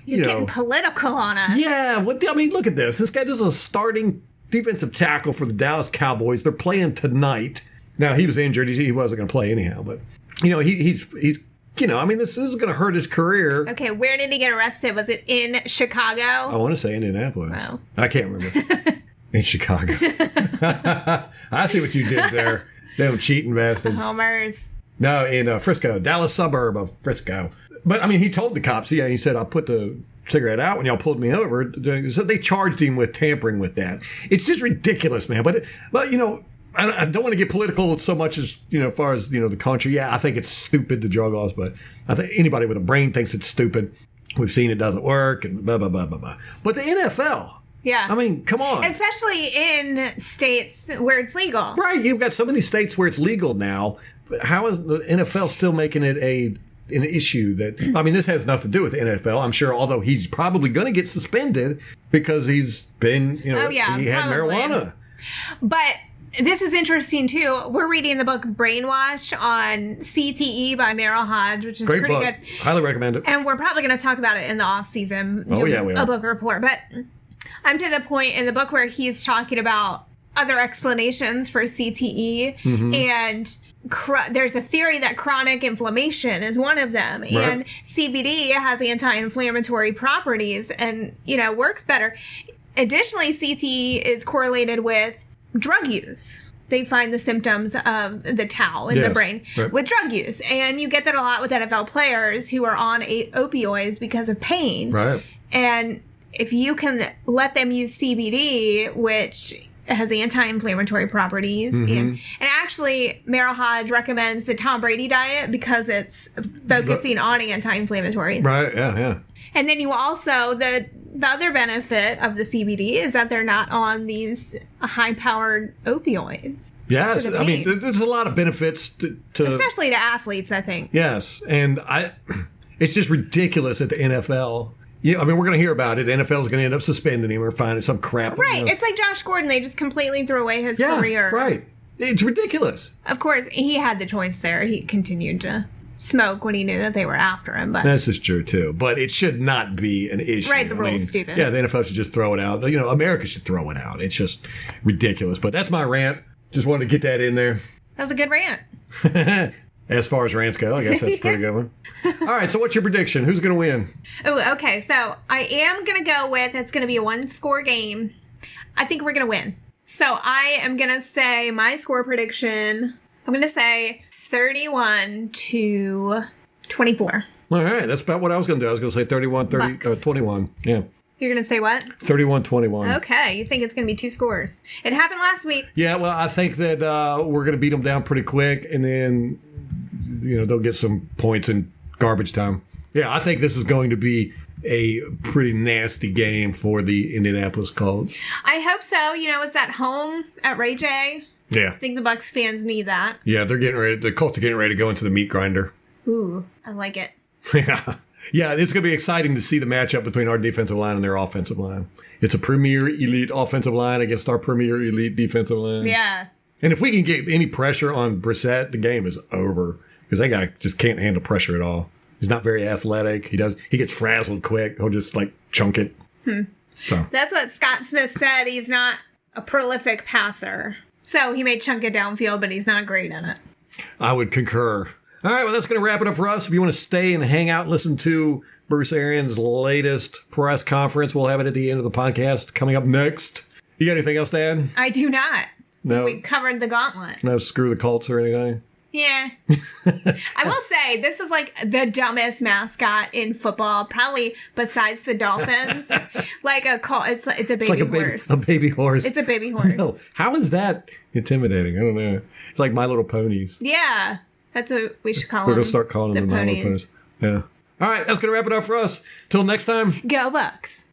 You're getting political on us. Yeah. I mean, look at this. This is a starting defensive tackle for the Dallas Cowboys. They're playing tonight. Now, he was injured. He wasn't going to play anyhow. But, he's I mean, this is going to hurt his career. Okay, where did he get arrested? Was it in Chicago? I want to say Indianapolis. Oh. I can't remember. In Chicago. I see what you did there. Them cheating bastards. Homers. No, in Frisco, Dallas suburb of Frisco. But, I mean, he told the cops, he said, I put the cigarette out when y'all pulled me over. So they charged him with tampering with that. It's just ridiculous, man. But I don't want to get political so much as, as far as, the country. Yeah, I think it's stupid, the drug laws, but I think anybody with a brain thinks it's stupid. We've seen it doesn't work and blah, blah, blah, blah, blah. But the NFL. Yeah. I mean, come on. Especially in states where it's legal. Right. You've got so many states where it's legal now. How is the NFL still making it an issue that, I mean, this has nothing to do with the NFL, I'm sure, although he's probably going to get suspended because he's been, he had marijuana. But this is interesting, too. We're reading the book Brainwashed on CTE by Meryl Hodge, which is Great pretty book. good. Highly recommend it. And we're probably going to talk about it in the off season. Oh, yeah, we are. A book report. But I'm to the point in the book where he's talking about other explanations for CTE. Mm-hmm. And there's a theory that chronic inflammation is one of them. Right. And CBD has anti-inflammatory properties and, works better. Additionally, CTE is correlated with drug use. They find the symptoms of the tau in the brain with drug use. And you get that a lot with NFL players who are on opioids because of pain. Right. And if you can let them use CBD, which It has anti-inflammatory properties. And actually, Merrill Hodge recommends the Tom Brady diet because it's focusing on anti-inflammatories. Right, yeah. And then you also, the other benefit of the CBD is that they're not on these high-powered opioids. Yes, I mean, there's a lot of benefits to especially to athletes, I think. Yes, and it's just ridiculous at the NFL. Yeah, I mean, we're going to hear about it. NFL is going to end up suspending him or finding some crap. Right. It's like Josh Gordon. They just completely threw away his career. Right. It's ridiculous. Of course, he had the choice there. He continued to smoke when he knew that they were after him. But this is true, too. But it should not be an issue. Right, the rule's stupid. Yeah, the NFL should just throw it out. America should throw it out. It's just ridiculous. But that's my rant. Just wanted to get that in there. That was a good rant. As far as rants go, I guess that's a pretty good one. All right, so what's your prediction? Who's going to win? Oh, okay. So I am going to go with it's going to be a one-score game. I think we're going to win. So I am going to say my score prediction, I'm going to say 31-24. All right, that's about what I was going to do. I was going to say 21. Yeah. You're going to say what? 31-21. Okay, you think it's going to be 2 scores. It happened last week. Yeah, well, I think that we're going to beat them down pretty quick, and then they'll get some points in garbage time. Yeah, I think this is going to be a pretty nasty game for the Indianapolis Colts. I hope so. It's at home at Ray J. Yeah. I think the Bucs fans need that. Yeah, they're getting ready. The Colts are getting ready to go into the meat grinder. Ooh, I like it. Yeah. Yeah, it's going to be exciting to see the matchup between our defensive line and their offensive line. It's a premier elite offensive line against our premier elite defensive line. Yeah. And if we can get any pressure on Brissett, the game is over. Because that guy just can't handle pressure at all. He's not very athletic. He gets frazzled quick. He'll just chunk it. So that's what Scott Smith said. He's not a prolific passer. So he may chunk it downfield, but he's not great in it. I would concur. All right, well, that's going to wrap it up for us. If you want to stay and hang out and listen to Bruce Arians' latest press conference, we'll have it at the end of the podcast coming up next. You got anything else to add? I do not. No. We covered the gauntlet. No screw the Colts or anything? Yeah. I will say, this is the dumbest mascot in football, probably besides the Dolphins. Like a colt. It's a baby horse. A baby horse. It's a baby horse. No. How is that intimidating? I don't know. It's like My Little Ponies. Yeah. That's what we should call them. We're going to start calling them My Little Ponies. Yeah. All right, that's going to wrap it up for us. Till next time. Go Bucs.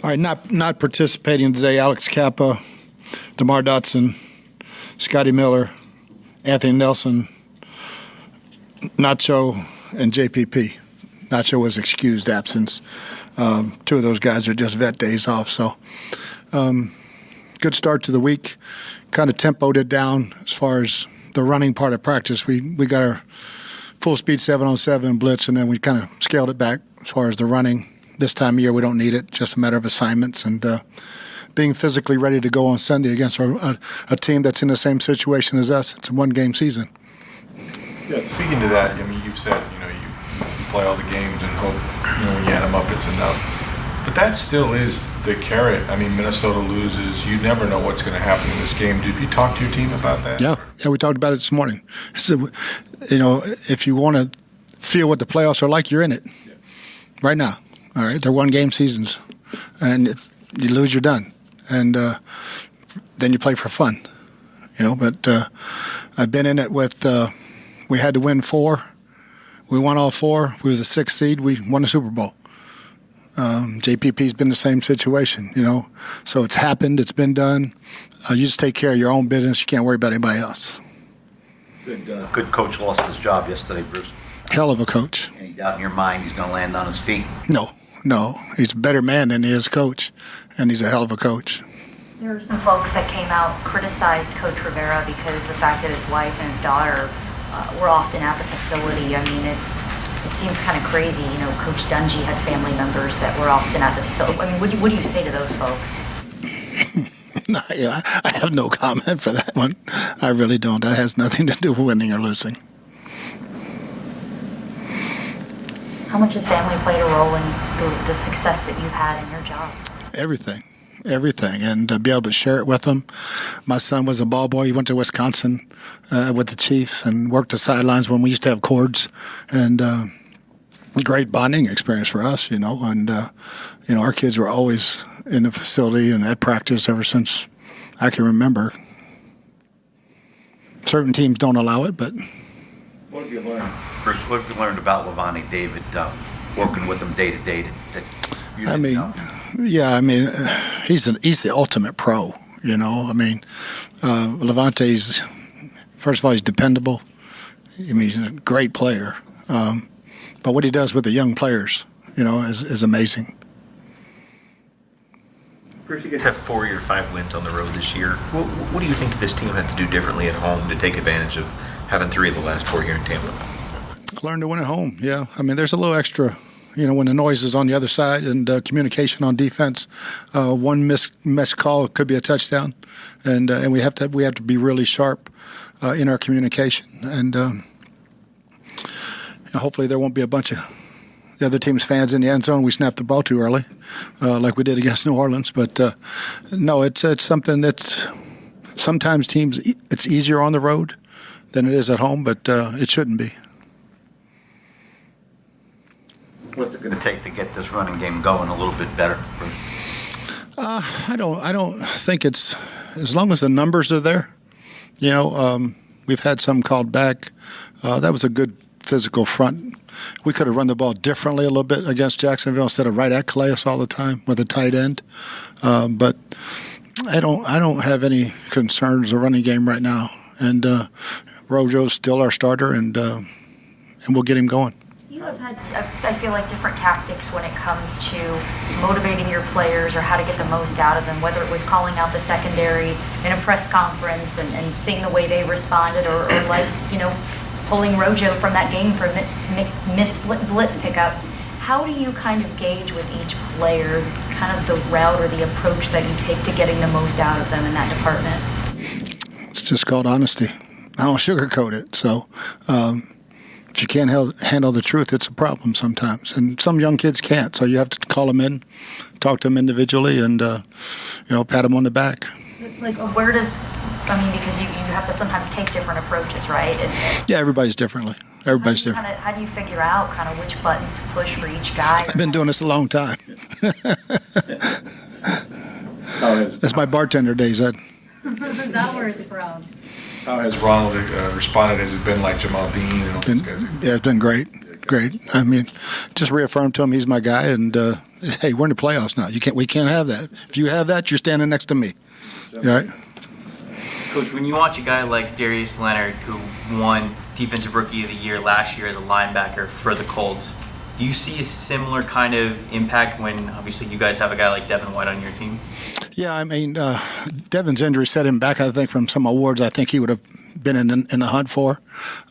All right, not participating today, Alex Kappa, DeMar Dotson, Scotty Miller, Anthony Nelson, Nacho, and JPP. Nacho was excused absence. 2 of those guys are just vet days off. So good start to the week. Kind of tempoed it down as far as the running part of practice. We got our full speed 7-on-7 blitz, and then we kind of scaled it back as far as the running. This time of year, we don't need it. Just a matter of assignments and being physically ready to go on Sunday against a team that's in the same situation as us. It's a one-game season. Yeah, speaking to that, I mean, you've said, you play all the games and hope, when you add them up, it's enough. But that still is the carrot. I mean, Minnesota loses. You never know what's going to happen in this game. Did you talk to your team about that? Yeah, we talked about it this morning. So, if you want to feel what the playoffs are like, you're in it right now. All right, they're one-game seasons, and if you lose, you're done, and then you play for fun, But I've been in it with. We had to win 4. We won all 4. We were the 6th seed. We won the Super Bowl. JPP's been the same situation, So it's happened. It's been done. You just take care of your own business. You can't worry about anybody else. Good coach lost his job yesterday, Bruce. Hell of a coach. Any doubt in your mind he's going to land on his feet? No, he's a better man than he is coach, and he's a hell of a coach. There were some folks that came out, criticized Coach Rivera because the fact that his wife and his daughter were often at the facility. I mean, it seems kind of crazy. Coach Dungy had family members that were often at the facility. I mean, what do you say to those folks? I have no comment for that one. I really don't. That has nothing to do with winning or losing. How much has family played a role in the success that you've had in your job? Everything. And to be able to share it with them. My son was a ball boy. He went to Wisconsin with the Chiefs and worked the sidelines when we used to have cords. And great bonding experience for us, and our kids were always in the facility and at practice ever since I can remember. Certain teams don't allow it, but What have you learned? Bruce, what have you learned about Levante David, working with him day to day? He's the ultimate pro. Levante's, first of all, he's dependable. He's a great player. But what he does with the young players, is amazing. Bruce, you guys have 4 of your 5 wins on the road this year. What do you think this team has to do differently at home to take advantage of having 3 of the last 4 here in Tampa? Learn to win at home, yeah. There's a little extra, when the noise is on the other side and communication on defense. One missed call could be a touchdown, and we have to be really sharp in our communication. And hopefully there won't be a bunch of the other team's fans in the end zone. We snapped the ball too early, like we did against New Orleans. But no, it's something that's sometimes teams, it's easier on the road than it is at home, but it shouldn't be. What's it going to take to get this running game going a little bit better? I don't think it's, as long as the numbers are there. We've had some called back. That was a good physical front. We could have run the ball differently a little bit against Jacksonville instead of right at Calais all the time with a tight end. But I don't have any concerns of running game right now. And Rojo's still our starter, and we'll get him going. You have had, I feel like, different tactics when it comes to motivating your players or how to get the most out of them, whether it was calling out the secondary in a press conference and seeing the way they responded, or pulling Rojo from that game for a missed blitz pickup. How do you kind of gauge with each player kind of the route or the approach that you take to getting the most out of them in that department? It's just called honesty. I don't sugarcoat it. So if you can't handle the truth, it's a problem sometimes. And some young kids can't. So you have to call them in, talk to them individually, and pat them on the back. Like, because you have to sometimes take different approaches, right? Yeah, everybody's different. How do you figure out kind of which buttons to push for each guy? I've been doing this a long time. That's my bartender days. Is that where it's from? How has Ronald responded? Has it been like Jamal Dean and all those guys? Yeah, it's been great. Just reaffirm to him he's my guy, and hey, we're in the playoffs now. We can't have that. If you have that, you're standing next to me. All right? Coach, when you watch a guy like Darius Leonard, who won Defensive Rookie of the Year last year as a linebacker for the Colts, do you see a similar kind of impact when obviously you guys have a guy like Devin White on your team? Yeah, Devin's injury set him back, I think, from some awards I think he would have been in the hunt for.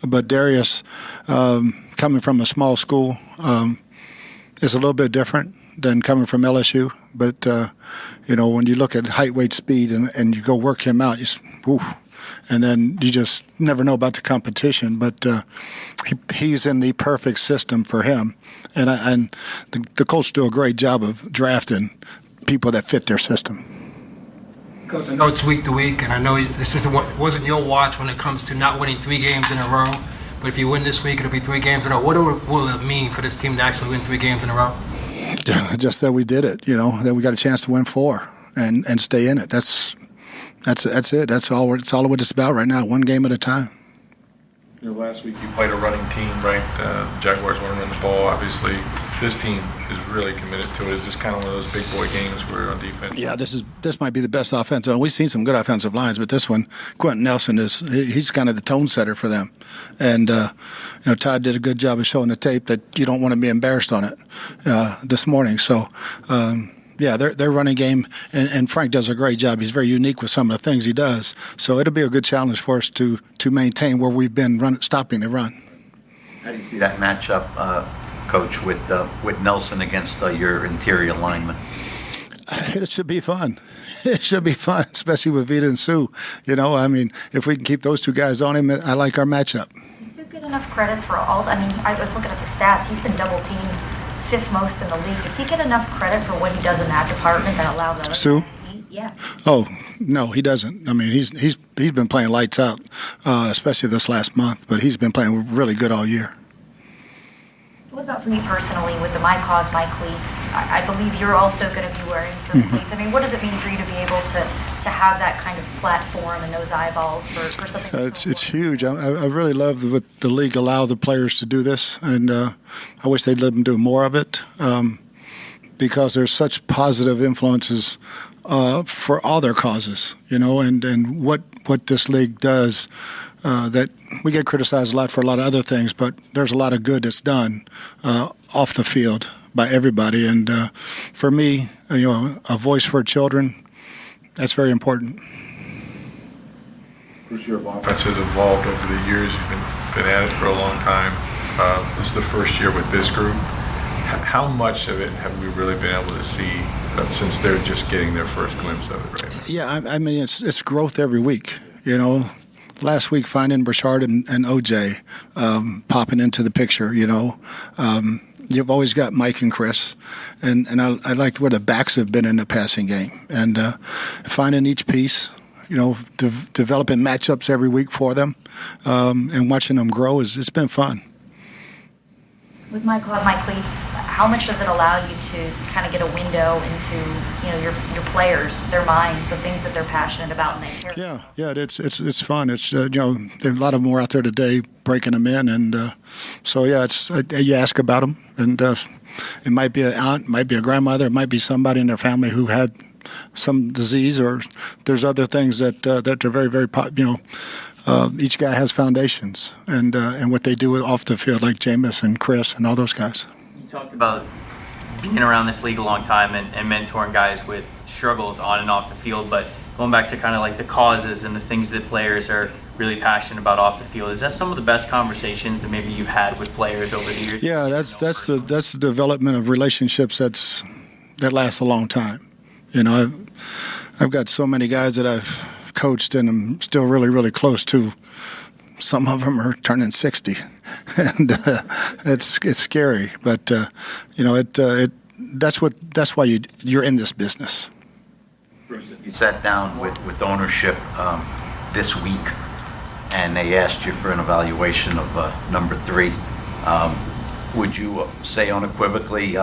But Darius, coming from a small school, is a little bit different than coming from LSU. But, when you look at height, weight, speed, and you go work him out, and then you just never know about the competition. But he's in the perfect system for him. And the Colts do a great job of drafting people that fit their system. Coach, I know it's week to week, and I know this wasn't your watch when it comes to not winning 3 games in a row. But if you win this week, it'll be 3 games in a row. What will it mean for this team to actually win 3 games in a row? Just that we did it, that we got a chance to win 4 and stay in it. That's it. That's all what it's about right now, 1 game at a time. Last week you played a running team, right? The Jaguars want to run the ball. Obviously, this team is really committed to it. Is this kind of one of those big boy games where on defense? Yeah, this might be the best offensive. We've seen some good offensive lines, but this one, Quentin Nelson he's kind of the tone setter for them. And Todd did a good job of showing the tape that you don't want to be embarrassed on it this morning. So. Their running game, and Frank does a great job. He's very unique with some of the things he does. So it'll be a good challenge for us to maintain where we've been stopping the run. How do you see that matchup, Coach, with Nelson against your interior lineman? It should be fun. It should be fun, especially with Vita and Sue. If we can keep those 2 guys on him, I like our matchup. Does Sue get enough credit for all? I was looking at the stats. He's been double teamed 5th most in the league. Does he get enough credit for what he does in that department that allows others Sue? to compete? Yeah. Oh, no, he doesn't. He's been playing lights out, especially this last month, but he's been playing really good all year. What about for you personally with the My Cause, My Cleats? I believe you're also going to be wearing some cleats. I mean, what does it mean for you to be able to have that kind of platform and those eyeballs for something? It's huge. I really love what the league allow the players to do this, and I wish they'd let them do more of it because there's such positive influences for all their causes, and what this league does. That we get criticized a lot for a lot of other things, but there's a lot of good that's done off the field by everybody. And for me, a voice for children, that's very important. Bruce, your offense has evolved over the years. You've been at it for a long time. This is the first year with this group. How much of it have we really been able to see since they're just getting their first glimpse of it right now? Yeah, I mean, it's growth every week, Last week, finding Brashard and OJ popping into the picture, You've always got Mike and Chris, and I liked where the backs have been in the passing game. And finding each piece, developing matchups every week for them, and watching them grow, it's been fun. With My Cause, My Cleats, how much does it allow you to kind of get a window into, your players, their minds, the things that they're passionate about and they care? Yeah, it's fun. It's there's a lot of them more out there today breaking them in, and so it's you ask about them, and it might be an aunt, might be a grandmother, it might be somebody in their family who had some disease, or there's other things that are very, very each guy has foundations, and what they do off the field, like Jameis and Chris and all those guys. You talked about being around this league a long time and mentoring guys with struggles on and off the field, but going back to kind of like the causes and the things that players are really passionate about off the field, is that some of the best conversations that maybe you've had with players over the years? Yeah, that's the development of relationships that lasts a long time. I've got so many guys that I've coached and I'm still really, really close to. Some of them are turning 60, and it's scary. But that's why you're in this business. Bruce, if you sat down with ownership this week and they asked you for an evaluation of number 3, would you say unequivocally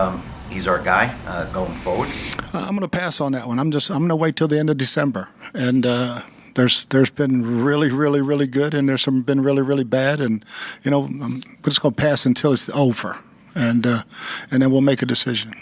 he's our guy going forward? I'm going to pass on that one. I'm going to wait till the end of December, and there's been really, really, really good, and there's some been really, really bad, and I'm just going to pass until it's over, and then we'll make a decision.